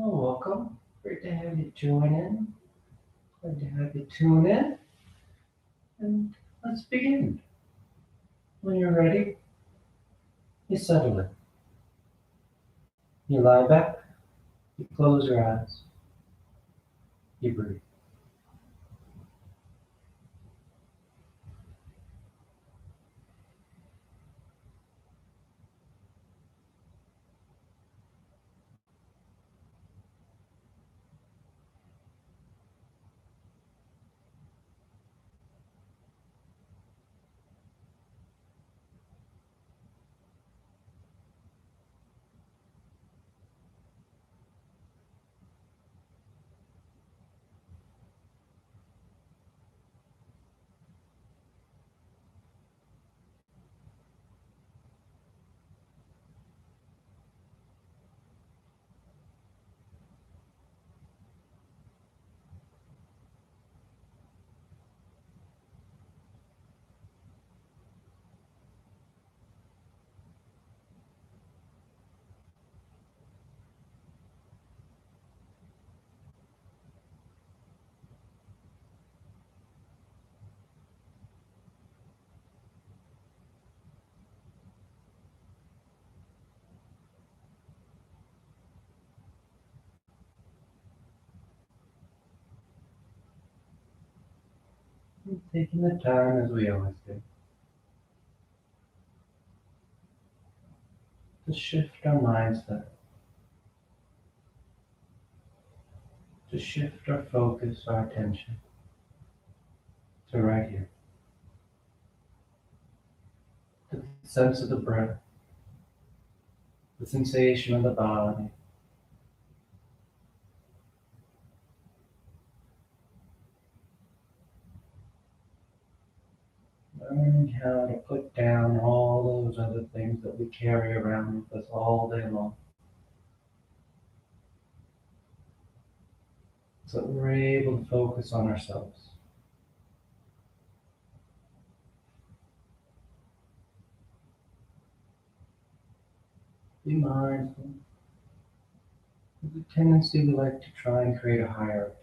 Well, welcome. Great to have you join in. Glad to have you tune in. And let's begin. When you're ready, you settle in. You lie back, you close your eyes, you breathe. And taking the time as we always do to shift our mindset, to shift our focus, our attention to right here, to the sense of the breath, the sensation of the body. Learning how to put down all those other things that we carry around with us all day long, so that we're able to focus on ourselves. Be mindful. There's a tendency we like to try and create a hierarchy.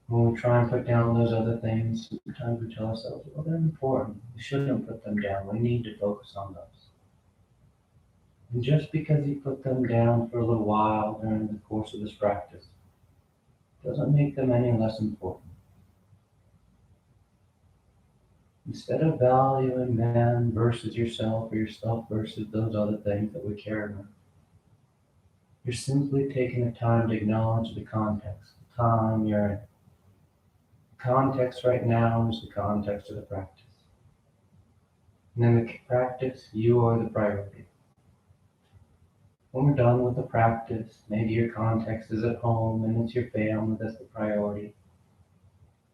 When we try and put down those other things, sometimes we tell ourselves, well, they're important. We shouldn't put them down. We need to focus on those. And just because you put them down for a little while during the course of this practice doesn't make them any less important. Instead of valuing them versus yourself or yourself versus those other things that we care about, you're simply taking the time to acknowledge the context, the time you're in. The context right now is the context of the practice. And in the practice, you are the priority. When we're done with the practice, maybe your context is at home and it's your family that's the priority.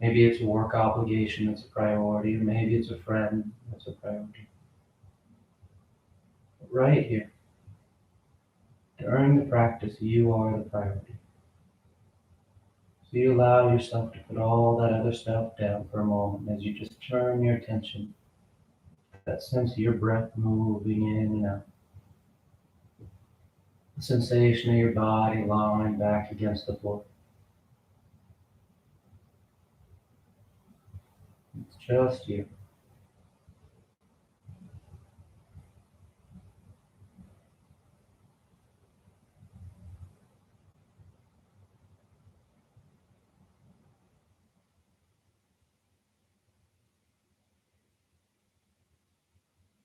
Maybe it's a work obligation that's a priority, or maybe it's a friend that's a priority. But right here, during the practice, you are the priority. So you allow yourself to put all that other stuff down for a moment as you just turn your attention to that sense of your breath moving in and out. The sensation of your body lying back against the floor. It's just you.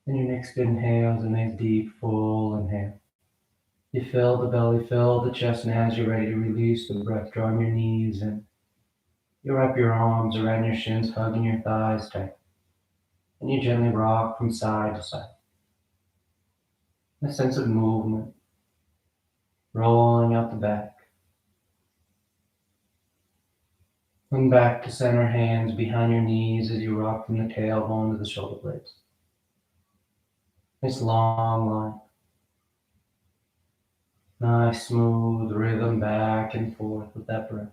And your next inhale is a nice deep, full inhale. You fill the belly, fill the chest, and as you're ready to release the breath, drawing your knees in. You wrap your arms around your shins, hugging your thighs tight. And you gently rock from side to side. A sense of movement, rolling out the back. And back to center, hands behind your knees as you rock from the tailbone to the shoulder blades. Nice long line. Nice smooth rhythm back and forth with that breath.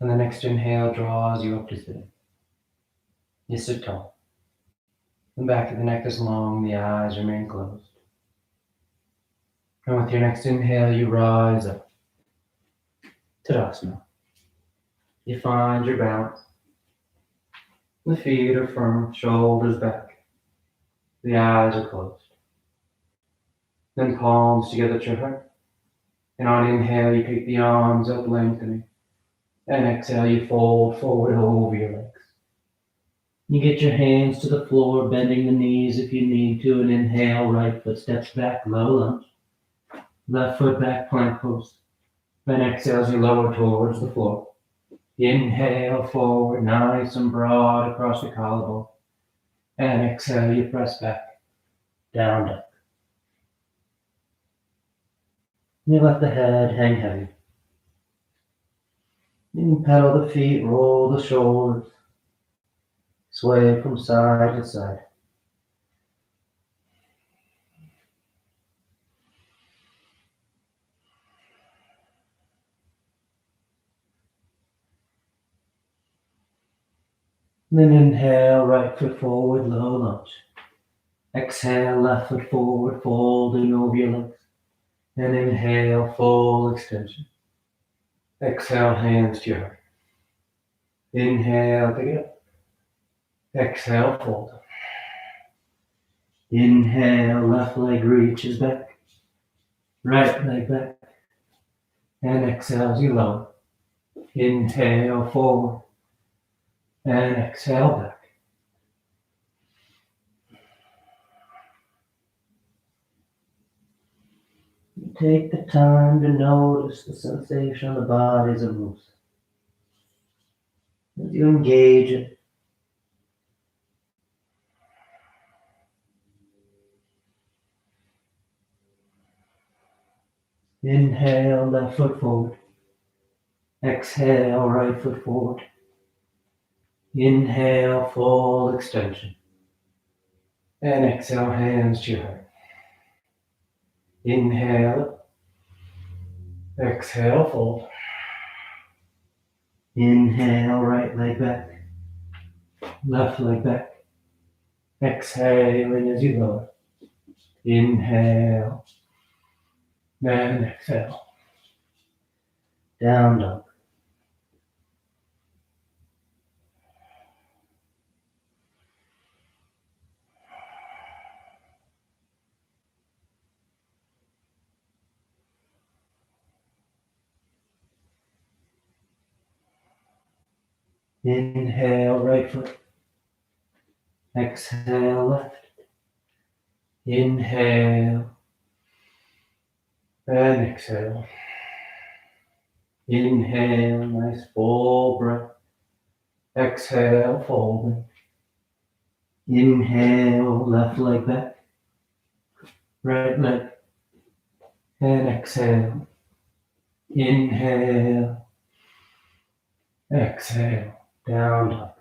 And the next inhale draws you up to sitting. You sit tall. The back of the neck is long, the eyes remain closed. And with your next inhale, you rise up. Tadasana. You find your balance. The feet are firm, shoulders back. The eyes are closed. Then palms together at your heart. And on inhale, you take the arms up, lengthening. And exhale, you fold forward over your legs. You get your hands to the floor, bending the knees if you need to, and inhale, right foot steps back, low lunge. Left foot back, plank pose. Then exhale as you lower towards the floor. Inhale forward, nice and broad across the collarbone. And exhale, you press back, down dog. You let the head hang heavy. You can pedal the feet, roll the shoulders, sway from side to side. Then inhale, right foot forward, low lunge. Exhale, left foot forward, folding over your legs. And inhale, full extension. Exhale, hands to your heart. Inhale, pick it up. Exhale, fold. Inhale, left leg reaches back. Right leg back. And exhale as you lower. Inhale, forward. And exhale, back. Take the time to notice the sensation of the body as it moves. As you engage it, inhale, left foot forward. Exhale, right foot forward. Inhale, full extension. And exhale, hands to your heart. Inhale. Exhale, fold. Inhale, right leg back. Left leg back. Exhaling as you lower. Inhale. And exhale. Down dog. Inhale, right foot. Exhale, left. Inhale. And exhale. Inhale, nice full breath. Exhale, folding. Inhale, left leg back. Right leg. And exhale. Inhale. Exhale. Down dog.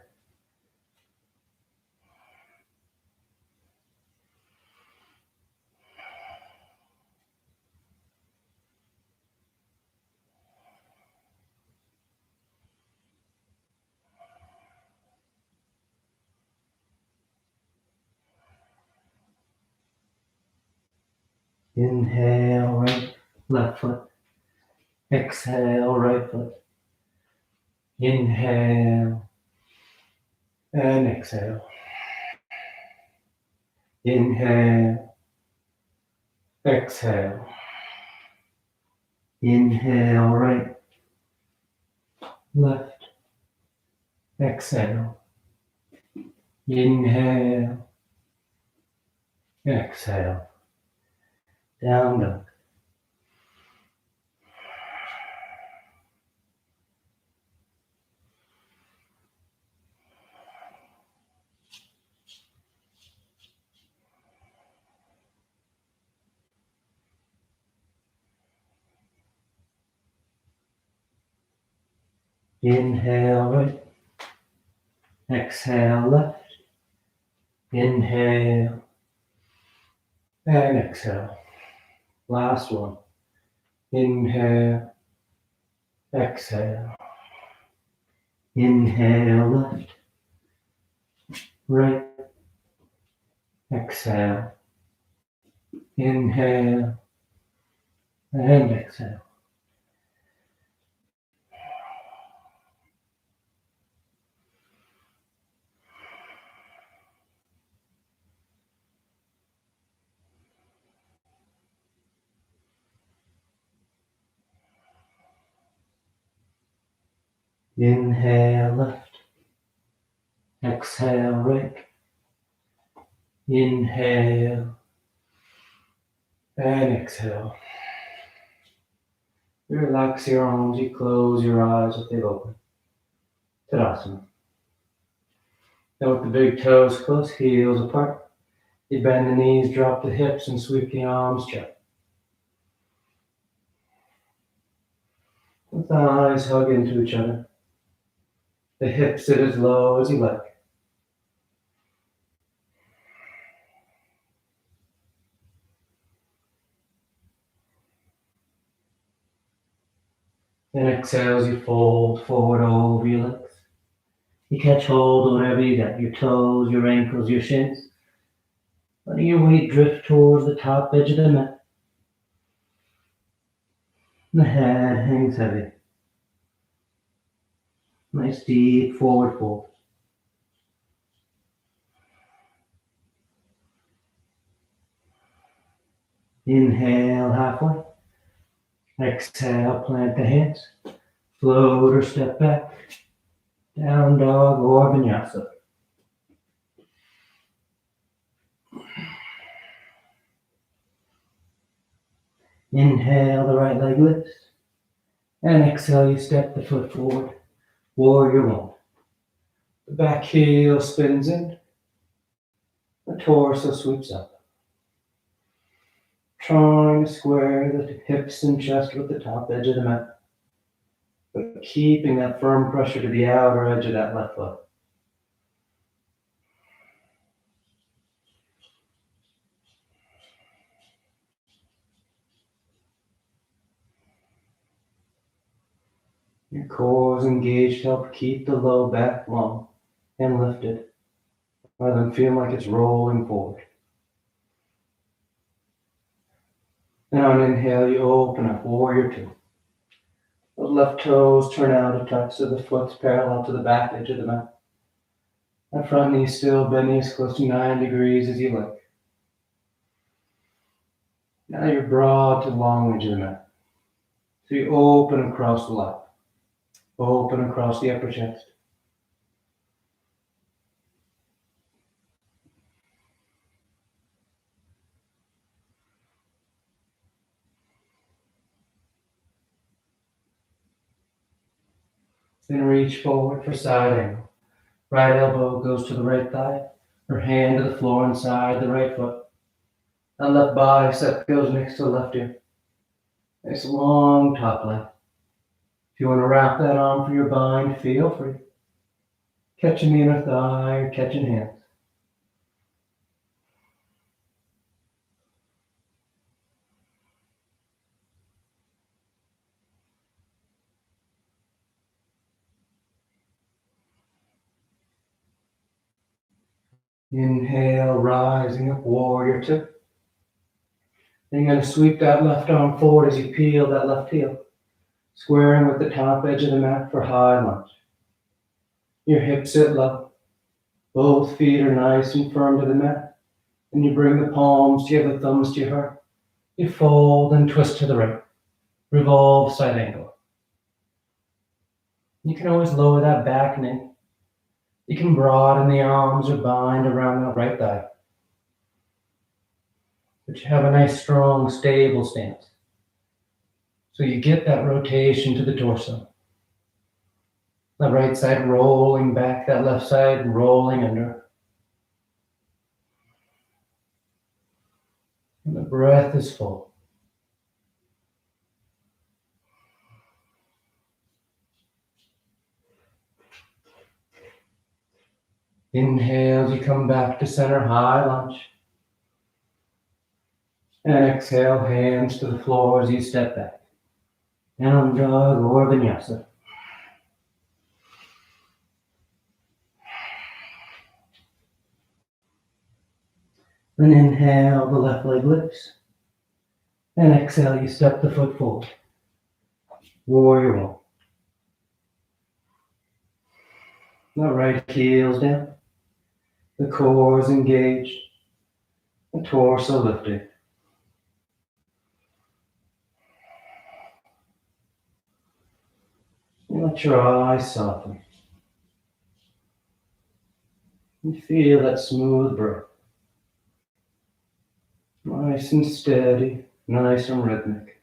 Inhale, right, left foot. Exhale, right foot. Inhale. And exhale. Inhale. Exhale. Inhale, right, left. Exhale. Inhale. Exhale. Down dog. Inhale, right. Exhale, left. Inhale. And exhale. Last one. Inhale. Exhale. Inhale, left. Right. Exhale. Inhale. And exhale. Inhale, lift. Exhale, rake. Inhale and exhale. You relax your arms, you close your eyes if they've opened. Tadasana. Now with the big toes close, heels apart. You bend the knees, drop the hips, and sweep the arms straight. The thighs hug into each other. The hips sit as low as you like. Then exhale as you fold forward over your legs. You catch hold of whatever you got, your toes, your ankles, your shins. Letting your weight drift towards the top edge of the mat. The head hangs heavy. Nice deep forward fold. Inhale halfway. Exhale, plant the hands. Float or step back. Down dog or vinyasa. Inhale, the right leg lifts. And exhale, you step the foot forward. Warrior one. The back heel spins in. The torso sweeps up. Trying to square the hips and chest with the top edge of the mat. But keeping that firm pressure to the outer edge of that left foot. Your core is engaged to help keep the low back long and lifted, rather than feel like it's rolling forward. Now on inhale, you open up, warrior two. The left toes turn out a touch so the foot's parallel to the back edge of the mat. That front knee still bending as close to 9 degrees as you like. Now you're broad to long edge of the mat. So you open across the lap. Open across the upper chest. Then reach forward for side angle. Right elbow goes to the right thigh. Her hand to the floor inside the right foot. That left bicep goes next to the left ear. Nice long top leg. If you want to wrap that arm for your bind, feel free. Catching the inner thigh or catching hands. Inhale, rising up, warrior two. Then you're going to sweep that left arm forward as you peel that left heel, squaring with the top edge of the mat for high lunge. Your hips sit low. Both feet are nice and firm to the mat. And you bring the palms together, thumbs to your heart. You fold and twist to the right. Revolve side angle. You can always lower that back knee. You can broaden the arms or bind around that right thigh. But you have a nice, strong, stable stance. So you get that rotation to the torso. The right side rolling back, that left side rolling under. And the breath is full. Inhale as you come back to center, high lunge. And exhale, hands to the floor as you step back. Down dog or vinyasa. Then inhale, the left leg lifts. And exhale, you step the foot forward. Warrior one. The right heel's down. The core is engaged. The torso lifted. And let your eyes soften. And feel that smooth breath. Nice and steady, nice and rhythmic.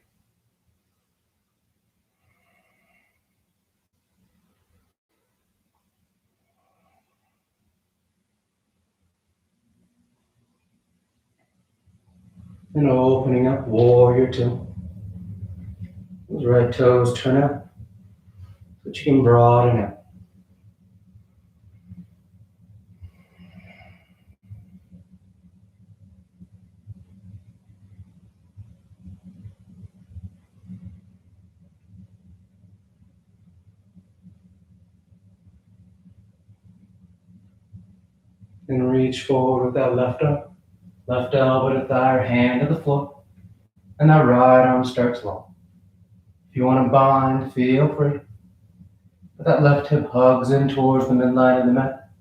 And opening up, warrior two. Those right toes turn out, so that you can broaden out. And reach forward with that left arm. Left elbow to thigh or hand to the floor. And that right arm starts long. If you want to bind, feel free. But that left hip hugs in towards the midline of the mat.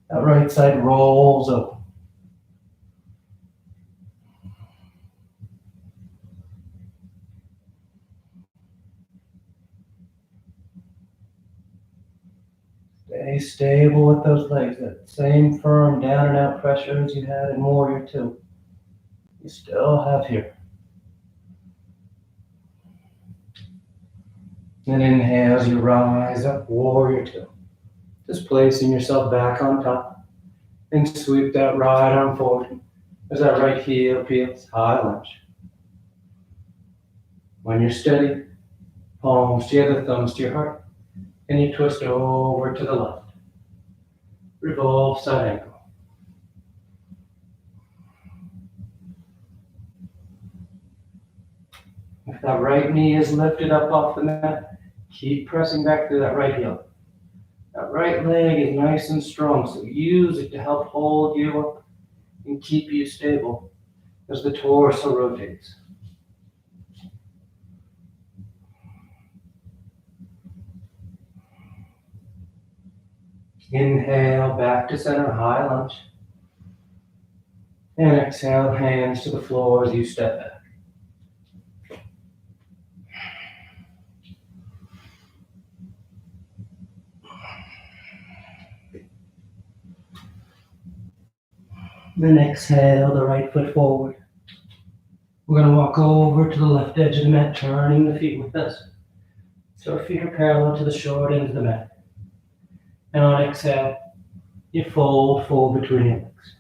That right side rolls open. Stay stable with those legs. That same firm down and out pressure as you had in warrior two. You still have here. And inhale as you rise up, warrior two. Just placing yourself back on top. And sweep that right arm forward as that right heel peels, high lunge. When you're steady, palms together, thumbs to your heart, and you twist over to the left. Revolve side ankle. If that right knee is lifted up off the mat, keep pressing back through that right heel. That right leg is nice and strong, so use it to help hold you up and keep you stable as the torso rotates. Inhale, back to center, high lunge. And exhale, hands to the floor as you step back. Then exhale the right foot forward. We're going to walk over to the left edge of the mat, turning the feet with us. So our feet are parallel to the short end of the mat. And on exhale, you fold forward between your legs.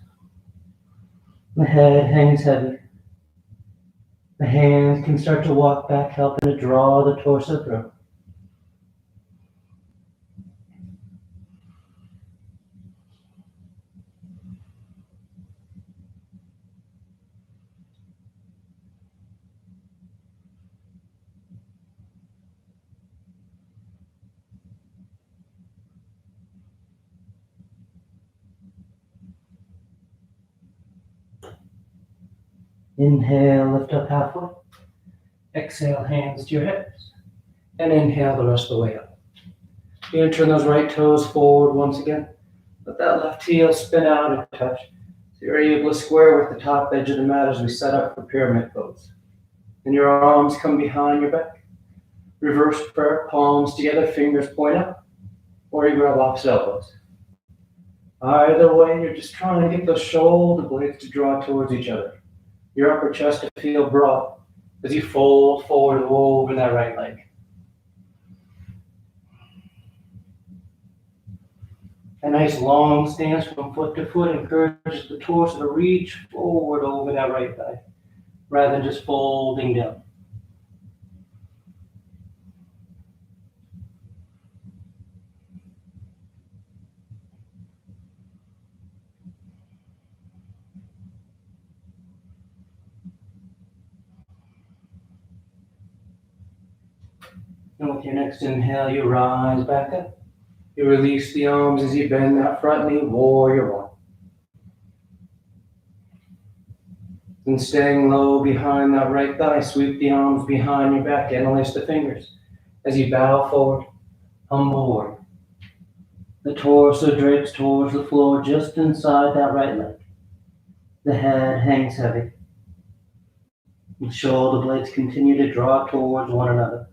The head hangs heavy. The hands can start to walk back, helping to draw the torso through. Inhale, lift up halfway. Exhale, hands to your hips. And inhale the rest of the way up. You're going to turn those right toes forward once again. Let that left heel spin out and touch. So you're able to square with the top edge of the mat as we set up for pyramid pose. And your arms come behind your back. Reverse prayer, palms together, fingers point up. Or you grab opposite elbows. Either way, you're just trying to get those shoulder blades to draw towards each other. Your upper chest to feel broad as you fold forward over that right leg. A nice long stance from foot to foot encourages the torso to reach forward over that right thigh, rather than just folding down. And with your next inhale, you rise back up. You release the arms as you bend that front knee, warrior one. And staying low behind that right thigh, sweep the arms behind your back, interlace the fingers as you bow forward, humble warrior. The torso drapes towards the floor just inside that right leg. The head hangs heavy. The shoulder blades continue to draw towards one another.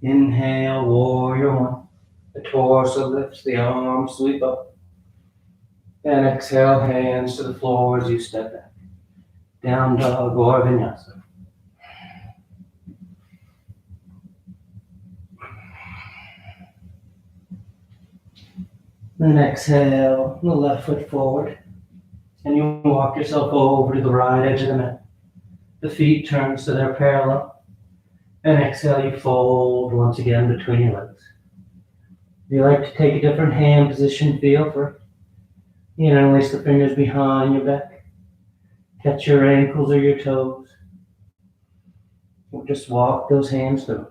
Inhale, warrior one. The torso lifts, the arms sweep up. And exhale, hands to the floor as you step back. Down dog or vinyasa. Then exhale, the left foot forward. And you walk yourself over to the right edge of the mat. The feet turn so they're parallel. And exhale, you fold once again between your legs. If you like to take a different hand position, feel free. Interlace the fingers behind your back. Catch your ankles or your toes. Or just walk those hands through.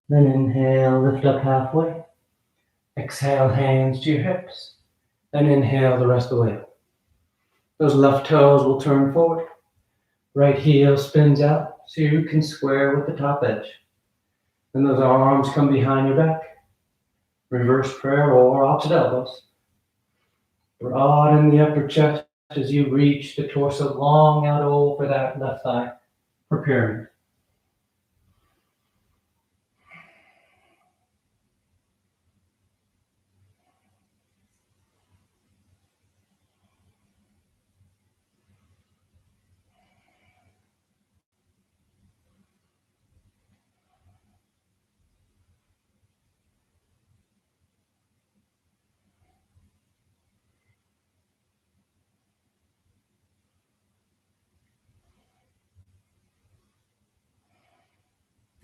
Then inhale, lift up halfway. Exhale, hands to your hips. Then inhale the rest of the way up. Those left toes will turn forward. Right heel spins out so you can square with the top edge. Then those arms come behind your back. Reverse prayer or opposite elbows. Broaden the upper chest as you reach the torso long out over that left thigh for pyramid.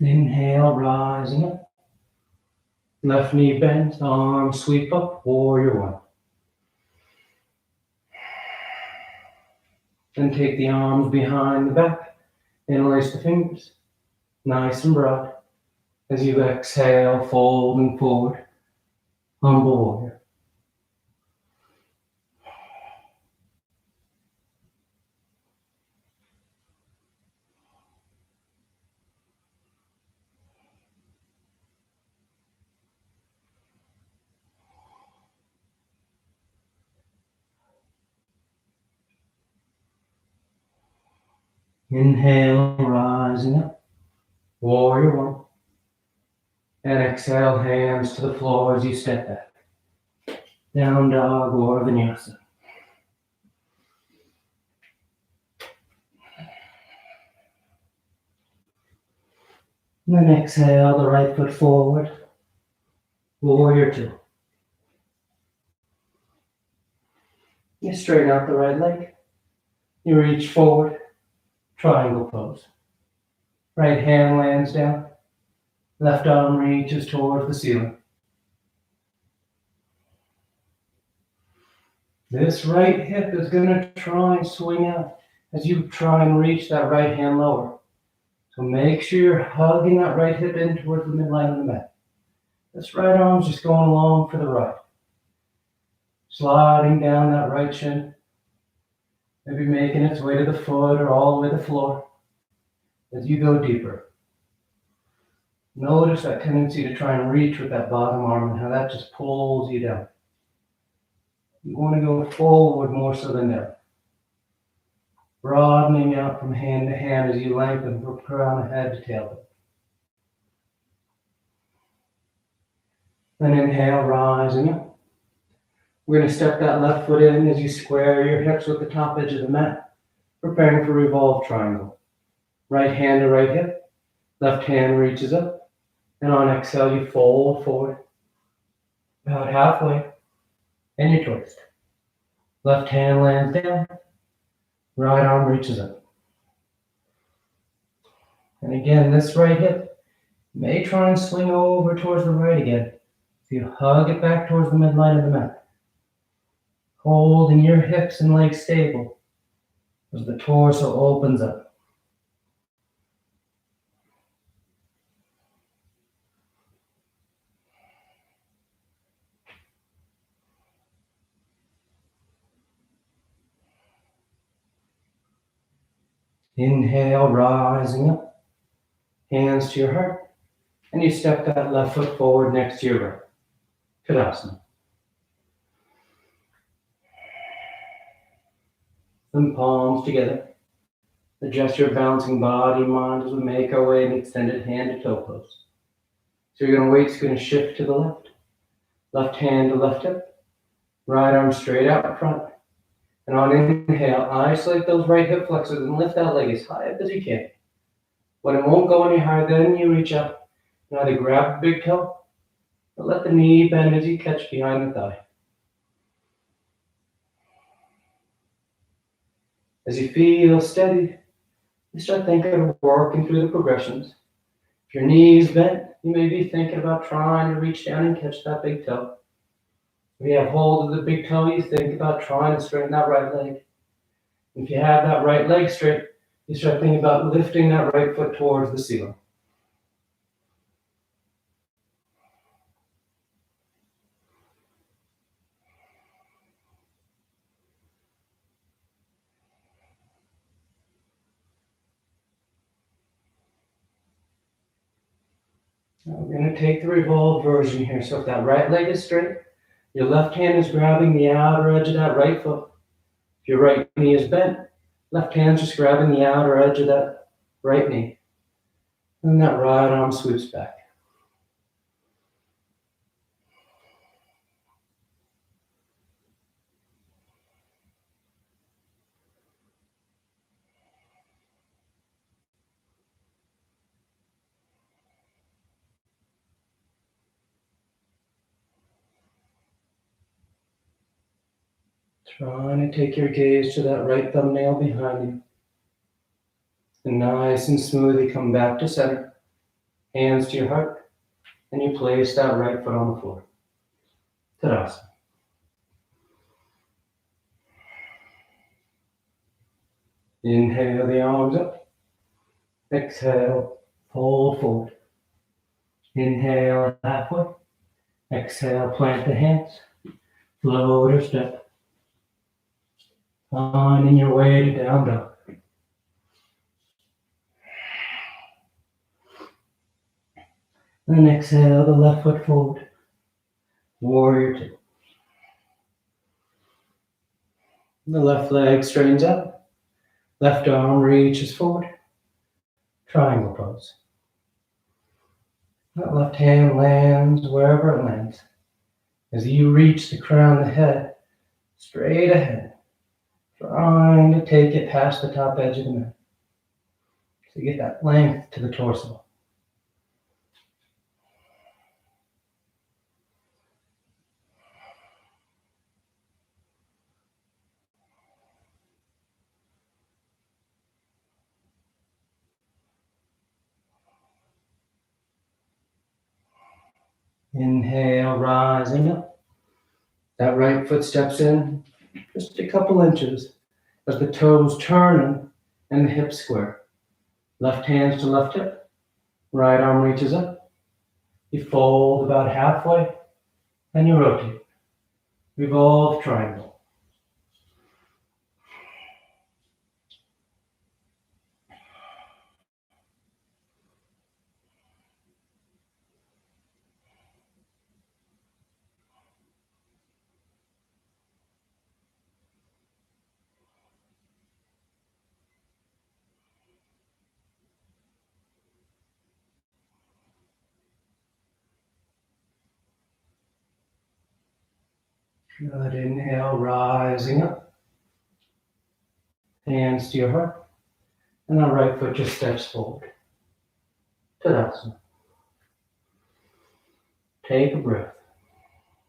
Inhale, rising up. Left knee bends, arms sweep up, warrior one. Then take the arms behind the back, interlace the fingers, nice and broad. As you exhale, fold and forward, humble warrior. Inhale, rising up, warrior one. And exhale, hands to the floor as you step back. Down dog or vinyasa. And then exhale, the right foot forward, warrior two. You straighten out the right leg. You reach forward, triangle pose. Right hand lands down. Left arm reaches towards the ceiling. This right hip is going to try and swing out as you try and reach that right hand lower. So make sure you're hugging that right hip in towards the midline of the mat. This right arm's just going along for the ride. Sliding down that right shin. Maybe making its way to the foot or all the way to the floor as you go deeper. Notice that tendency to try and reach with that bottom arm and how that just pulls you down. You want to go forward more so than down. Broadening out from hand to hand as you lengthen from crown of head to tailbone. Then inhale, rising up. We're going to step that left foot in as you square your hips with the top edge of the mat, preparing for revolve triangle. Right hand to right hip, left hand reaches up, and on exhale you fold forward, about halfway, and you twist. Left hand lands down, right arm reaches up. And again, this right hip may try and swing over towards the right again. So you hug it back towards the midline of the mat. Holding your hips and legs stable as the torso opens up. Inhale, rising up, hands to your heart, and you step that left foot forward next to your right. Tadasana. Then palms together. Adjust your bouncing body, mind as we make our way in extended hand to toe pose. So you're going to wait, it's going to shift to the left. Left hand to left hip. Right arm straight out in front. And on inhale, isolate those right hip flexors and lift that leg as high up as you can. When it won't go any higher, then you reach up and either grab the big toe or let the knee bend as you catch behind the thigh. As you feel steady, you start thinking of working through the progressions. If your knee's bent, you may be thinking about trying to reach down and catch that big toe. If you have hold of the big toe, you think about trying to straighten that right leg. If you have that right leg straight, you start thinking about lifting that right foot towards the ceiling. Now we're going to take the revolved version here. So if that right leg is straight, your left hand is grabbing the outer edge of that right foot. If your right knee is bent, left hand's just grabbing the outer edge of that right knee. And that right arm sweeps back. Trying to take your gaze to that right thumbnail behind you. And nice and smoothly come back to center. Hands to your heart. And you place that right foot on the floor. Tadasana. Inhale the arms up. Exhale, fold forward. Inhale halfway. Exhale, plant the hands. Float or step. Finding your way to down dog. Then exhale the left foot forward. Warrior two. The left leg straightens up. Left arm reaches forward. Triangle pose. That left hand lands wherever it lands. As you reach the crown of the head, straight ahead, trying to take it past the top edge of the mat. So you get that length to the torso. Inhale, rising up. That right foot steps in just a couple inches as the toes turn and the hips square. Left hands to left hip. Right arm reaches up. You fold about halfway and you rotate. Revolve triangle. Good. Inhale, rising up. Hands to your heart. And the right foot just steps forward. Tadasana. Take a breath.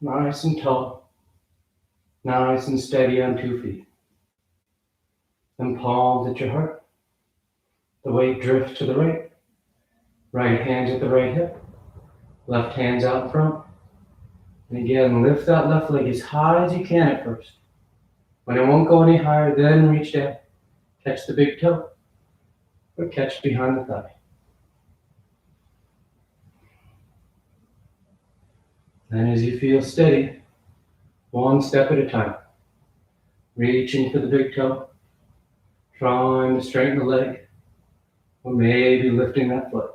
Nice and tall. Nice and steady on 2 feet. Then palms at your heart. The weight drifts to the right. Right hand's at the right hip. Left hand's out front. And again, lift that left leg as high as you can at first. When it won't go any higher, then reach down. Catch the big toe, or catch behind the thigh. And as you feel steady, one step at a time, reaching for the big toe, trying to straighten the leg, or maybe lifting that foot.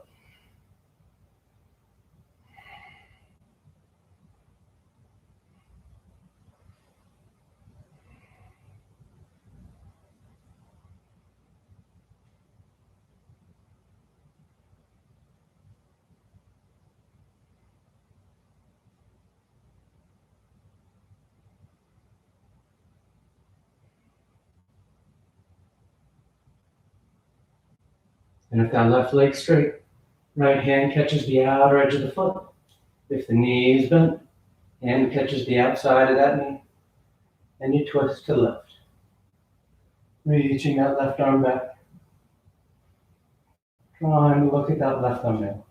And if that left leg's straight, right hand catches the outer edge of the foot. If the knee is bent, hand catches the outside of that knee, and you twist to the left. Reaching that left arm back. Trying to look at that left thumbnail.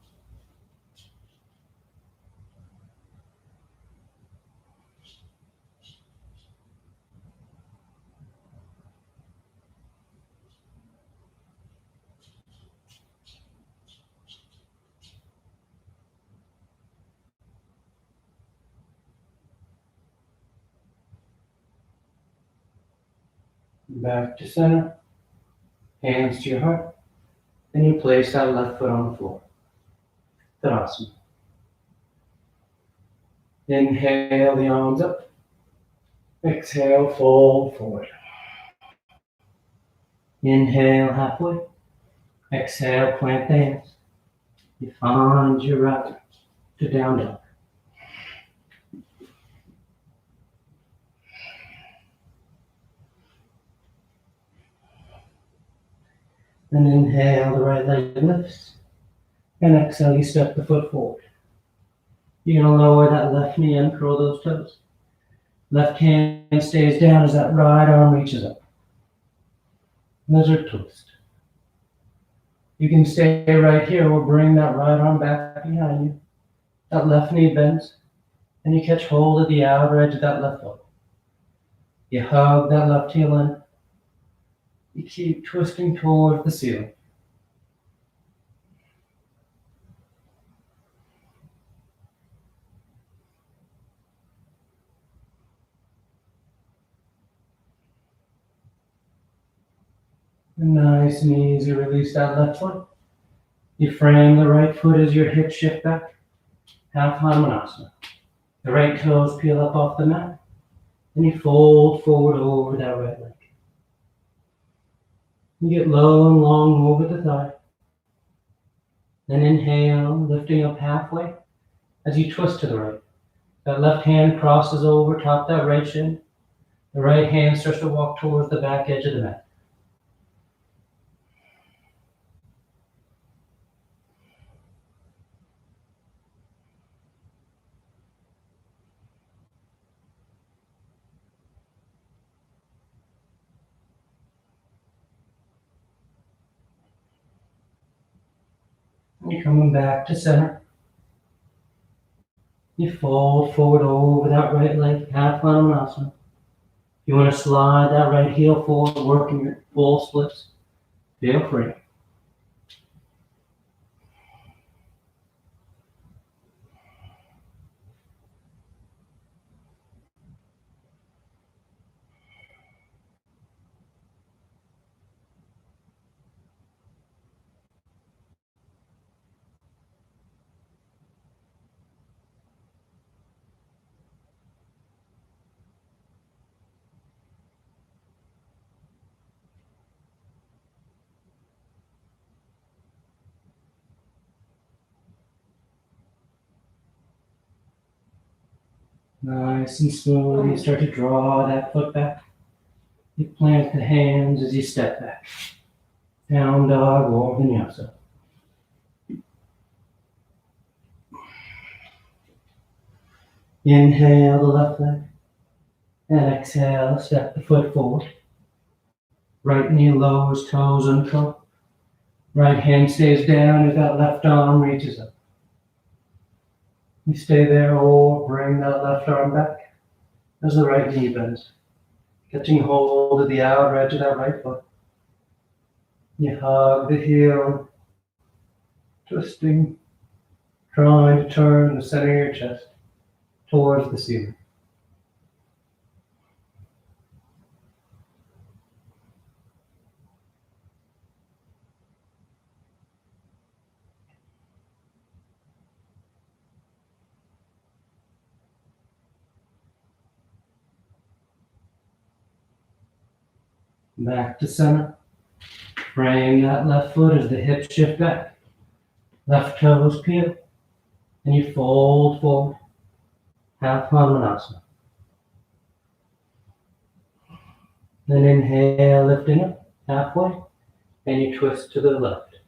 Back to center. Hands to your heart. Then you place that left foot on the floor. Tadasana. Inhale the arms up. Exhale, fold forward. Inhale halfway. Exhale, plant the hands. You find your route to down dog. And inhale, the right leg lifts. And exhale, you step the foot forward. You're going to lower that left knee and curl those toes. Left hand stays down as that right arm reaches up. Lizard twist. You can stay right here or bring that right arm back behind you. That left knee bends, and you catch hold of the outer edge of that left foot. You hug that left heel in. You keep twisting towards the ceiling. And nice and easy, release that left foot. You frame the right foot as your hips shift back. Half Hanumanasana. The right toes peel up off the mat. And you fold forward over that right leg. You get low and long over the thigh. Then inhale, lifting up halfway as you twist to the right. That left hand crosses over top that right shin. The right hand starts to walk towards the back edge of the mat. And you're coming back to center. You fold forward over that right leg, half Hanumanasana. You want to slide that right heel forward, working your full splits. Feel free. Nice and smooth. You start to draw that foot back. You plant the hands as you step back. Down dog or vinyasa. Inhale the left leg. And exhale, step the foot forward. Right knee lowers, toes uncurl. Right hand stays down as that left arm reaches up. You stay there or bring that left arm back as the right knee bends, catching hold of the outer edge of that right foot. You hug the heel, twisting, trying to turn the center of your chest towards the ceiling. Back to center. Bring that left foot as the hips shift back. Left toes peel. And you fold forward. Half Hanumanasana. Then inhale, lifting up halfway. And you twist to the left.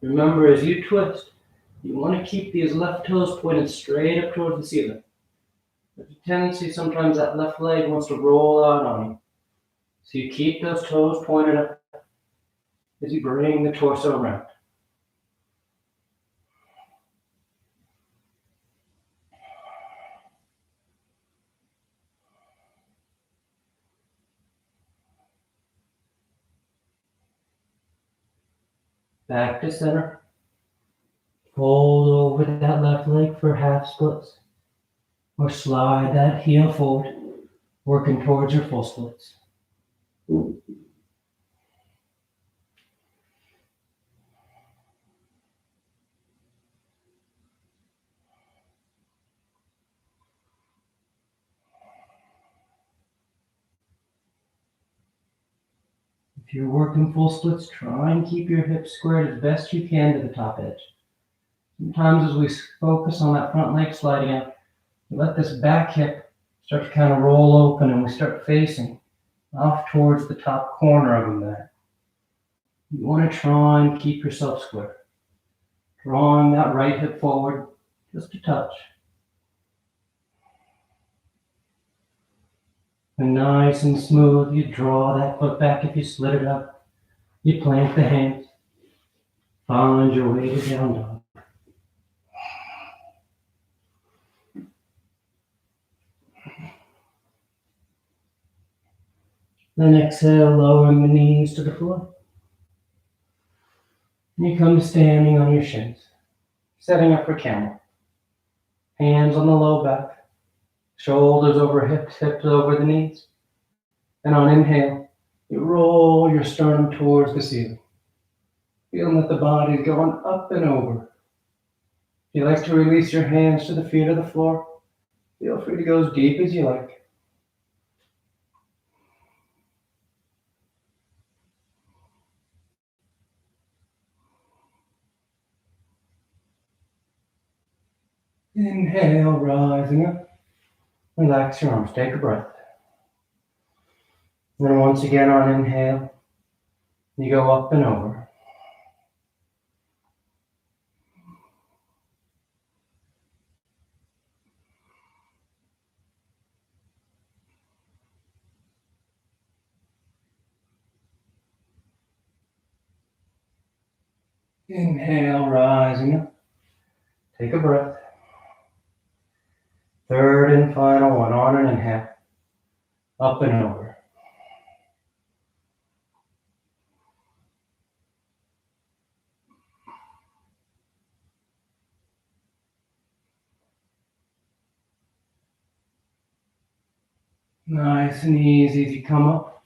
Remember, as you twist, you want to keep these left toes pointed straight up towards the ceiling. There's a tendency sometimes that left leg wants to roll out on you. So you keep those toes pointed up as you bring the torso around. Back to center. Fold over that left leg for half splits. Or slide that heel forward, working towards your full splits. If you're working full splits, try and keep your hips squared as best you can to the top edge. Sometimes as we focus on that front leg sliding out, we let this back hip start to kind of roll open and we start facing off towards the top corner of the mat. You want to try and keep yourself square. Drawing that right hip forward just a touch. And nice and smooth, you draw that foot back if you slid it up. You plant the hands. Find your way to down dog. Then exhale, lowering the knees to the floor. And you come to standing on your shins, setting up for camel. Hands on the low back, shoulders over hips, hips over the knees. And on inhale, you roll your sternum towards the ceiling, feeling that the body is going up and over. If you like to release your hands to the feet of the floor, feel free to go as deep as you like. Inhale, rising up. Relax your arms, take a breath. Then once again on inhale, you go up and over. Inhale, rising up. Take a breath. Third and final one, on an inhale. Up and over. Nice and easy as you come up.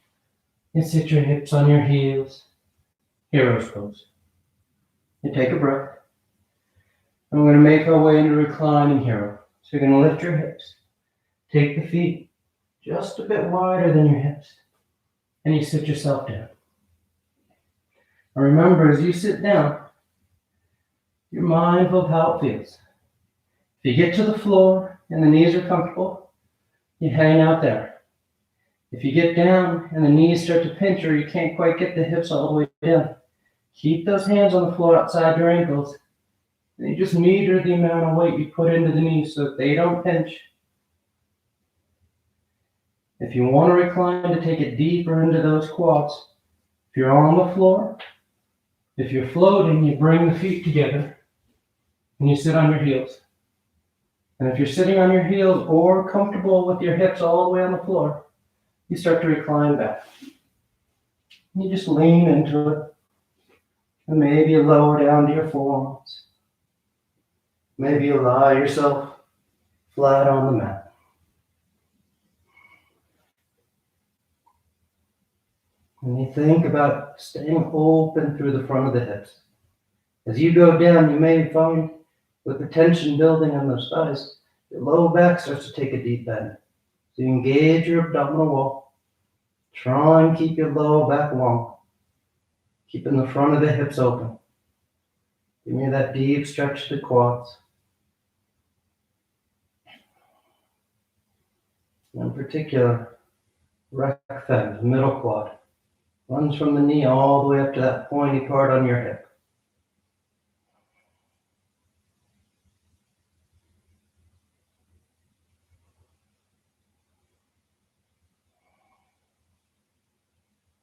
You sit your hips on your heels. Hero's pose. You take a breath. And we're going to make our way into reclining hero. So you're going to lift your hips. Take the feet just a bit wider than your hips. And you sit yourself down. And remember, as you sit down, you're mindful of how it feels. If you get to the floor and the knees are comfortable, you hang out there. If you get down and the knees start to pinch or you can't quite get the hips all the way down, keep those hands on the floor outside your ankles. And you just meter the amount of weight you put into the knees so that they don't pinch. If you want to recline to take it deeper into those quads, If you're on the floor, if you're floating, you bring the feet together and you sit on your heels. And if you're sitting on your heels or comfortable with your hips all the way on the floor, you start to recline back. And you just lean into it. And maybe you lower down to your forearms. Maybe you lie yourself flat on the mat. And you think about staying open through the front of the hips. As you go down, you may find with the tension building on those thighs, your low back starts to take a deep bend. So you engage your abdominal wall. Try and keep your low back long. Keeping the front of the hips open. Give me that deep stretch to the quads. In particular, recthem, the middle quad, runs from the knee all the way up to that pointy part on your hip.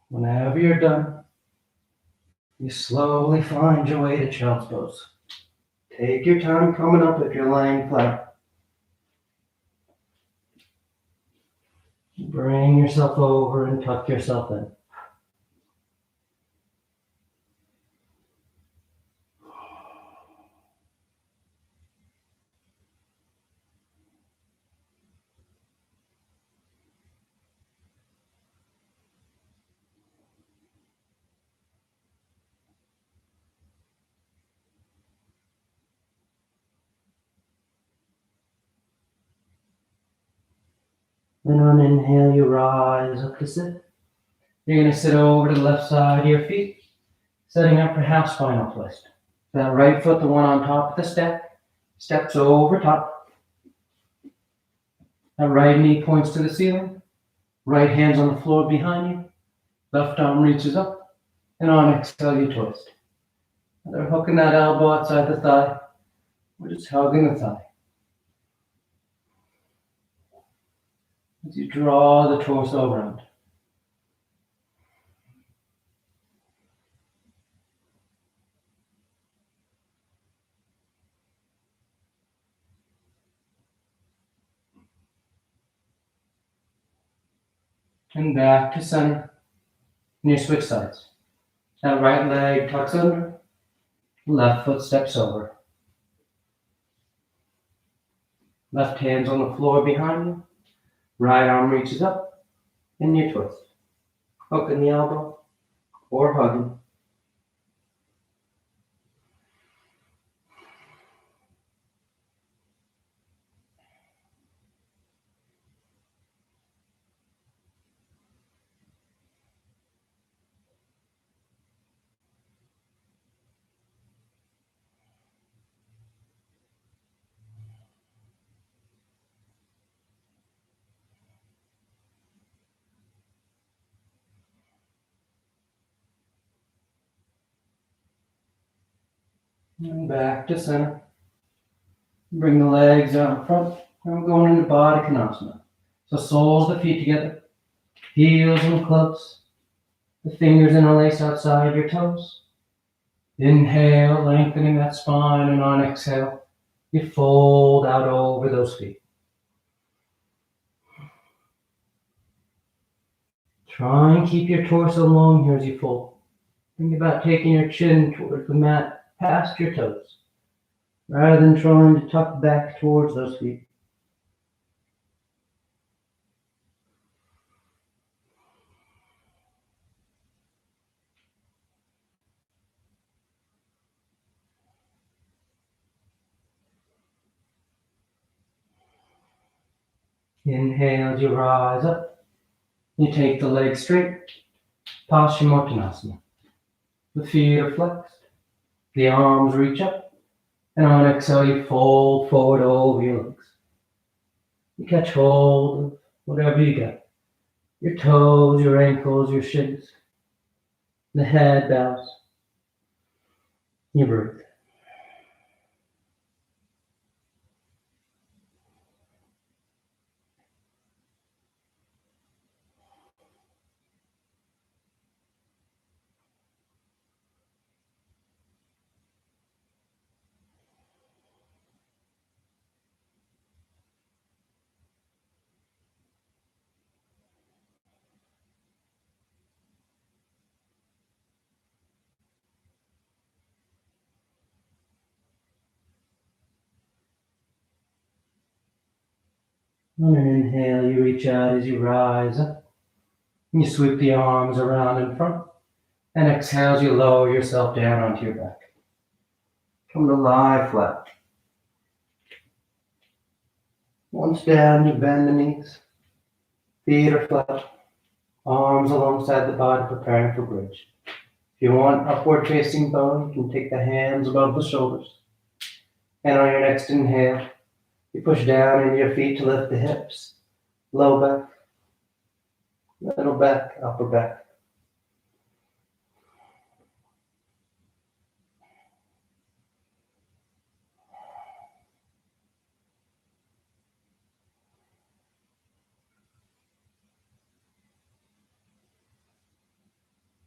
Whenever you're done, you slowly find your way to child's pose. Take your time coming up if you're laying flat. Bring yourself over and tuck yourself in. Then on inhale, you rise up to sit. You're going to sit over to the left side of your feet, setting up for half spinal twist. That right foot, the one on top of the step, steps over top. That right knee points to the ceiling. Right hand's on the floor behind you. Left arm reaches up. And on exhale, you twist. They're hooking that elbow outside the thigh. We're just hugging the thigh. As you draw the torso around. And back to center. And you switch sides. That right leg tucks under. Left foot steps over. Left hand's on the floor behind you. Right arm reaches up. And you twist. Hooking the elbow or hugging. And back to center. Bring the legs out in front. And we're going into Baddha Konasana. So soles of the feet together. Heels in close. The fingers interlace outside your toes. Inhale, lengthening that spine, and on exhale, you fold out over those feet. Try and keep your torso long here as you fold. Think about taking your chin towards the mat, past your toes, rather than trying to tuck back towards those feet. Inhale as you rise up. You take the legs straight. Paschimottanasana. The feet are flexed. The arms reach up. And on exhale, you fold forward over your legs. You catch hold of whatever you got. Your toes, your ankles, your shins. The head bows. You breathe. On an inhale, you reach out as you rise up. You sweep the arms around in front. And exhale as you lower yourself down onto your back. Come to lie flat. Once down, you bend the knees. Feet are flat. Arms alongside the body, preparing for bridge. If you want upward facing bow, you can take the hands above the shoulders. And on your next inhale, you push down into your feet to lift the hips. Low back, middle back, upper back.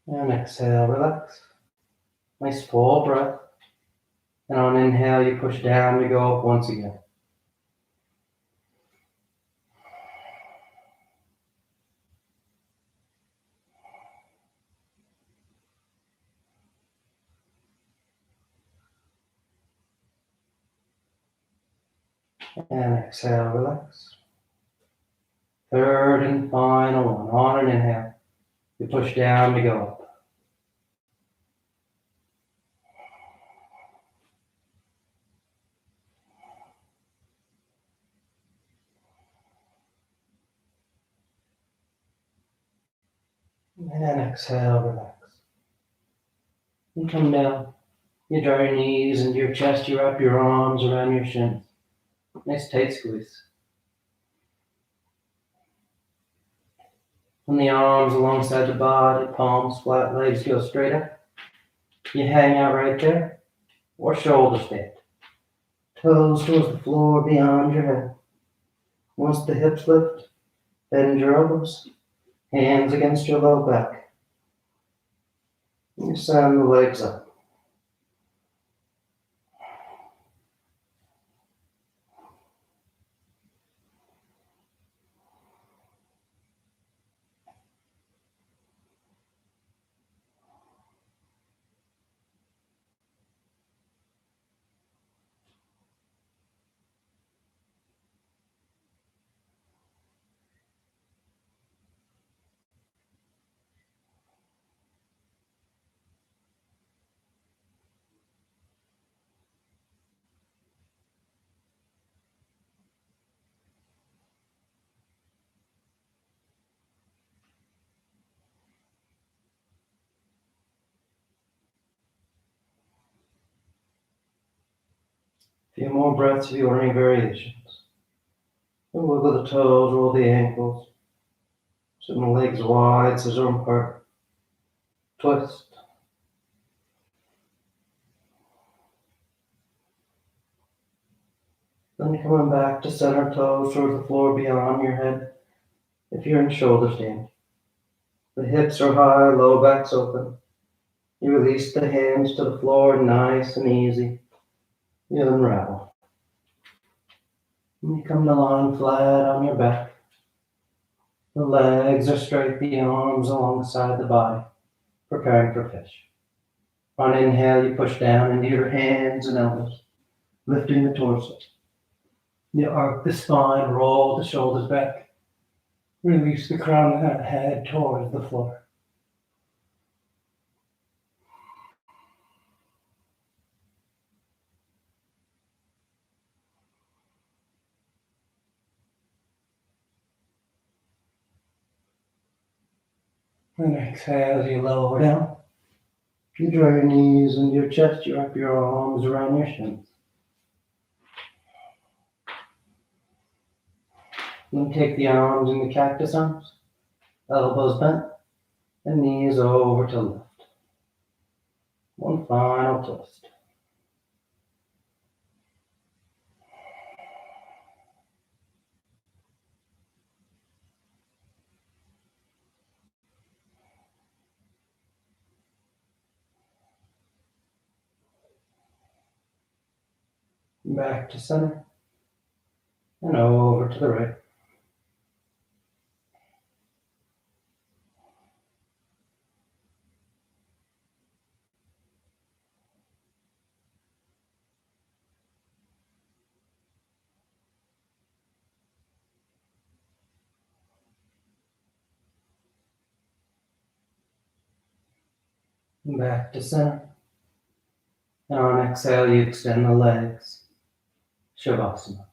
And exhale, relax. Nice full breath. And on inhale, you push down to go up once again. And exhale, relax. Third and final one. On an inhale, you push down to go up. And exhale, relax. You come down. You draw your knees into your chest. You wrap your arms around your shins. Nice tight squeeze. From the arms alongside the body, palms flat, legs go straight up. You hang out right there, or shoulder stand. Toes towards the floor beyond your head. Once the hips lift, bend your elbows, hands against your low back. You send the legs up. A few more breaths if you want any variations. And wiggle the toes, roll the ankles. Send the legs wide, scissor them apart. Twist. Then coming back to center, toes towards the floor beyond your head. If you're in shoulder stand. The hips are high, low back's open. You release the hands to the floor, nice and easy. You unravel. And you come to lying flat on your back. The legs are straight, the arms alongside the body, preparing for fish. On inhale, you push down into your hands and elbows, lifting the torso. You arc the spine, roll the shoulders back. Release the crown of the head towards the floor. And exhale as you lower down. You draw your knees into your chest, you wrap your arms around your shins. Then take the arms in the cactus arms, elbows bent, and knees over to left. One final twist. Back to center, and over to the right. Back to center. And on exhale, you extend the legs. Shavasana.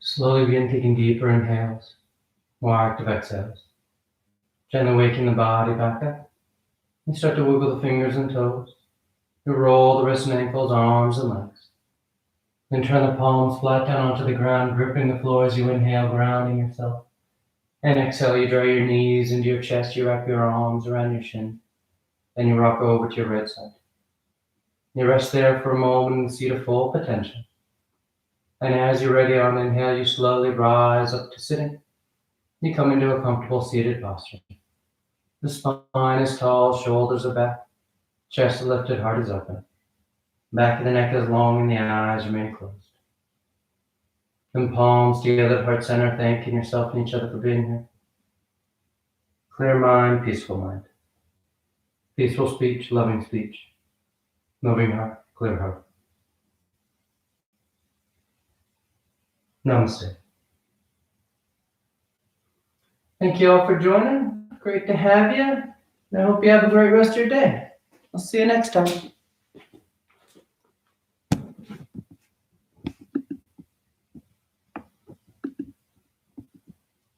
Slowly begin taking deeper inhales, more active exhales. Gently waking the body back up. You start to wiggle the fingers and toes. You roll the wrists and ankles, arms and legs. Then turn the palms flat down onto the ground, gripping the floor as you inhale, grounding yourself. And exhale, you draw your knees into your chest, you wrap your arms around your shin. Then you rock over to your right side. You rest there for a moment in the seat of full potential. And as you're ready on inhale, you slowly rise up to sitting. You come into a comfortable seated posture. The spine is tall, shoulders are back, chest is lifted, heart is open. Back of the neck is long and the eyes remain closed. Then palms together at heart center, thanking yourself and each other for being here. Clear mind, peaceful mind. Peaceful speech, loving speech. Moving heart, clear heart. Namaste. Thank you all for joining. Great to have you. And I hope you have a great rest of your day. I'll see you next time.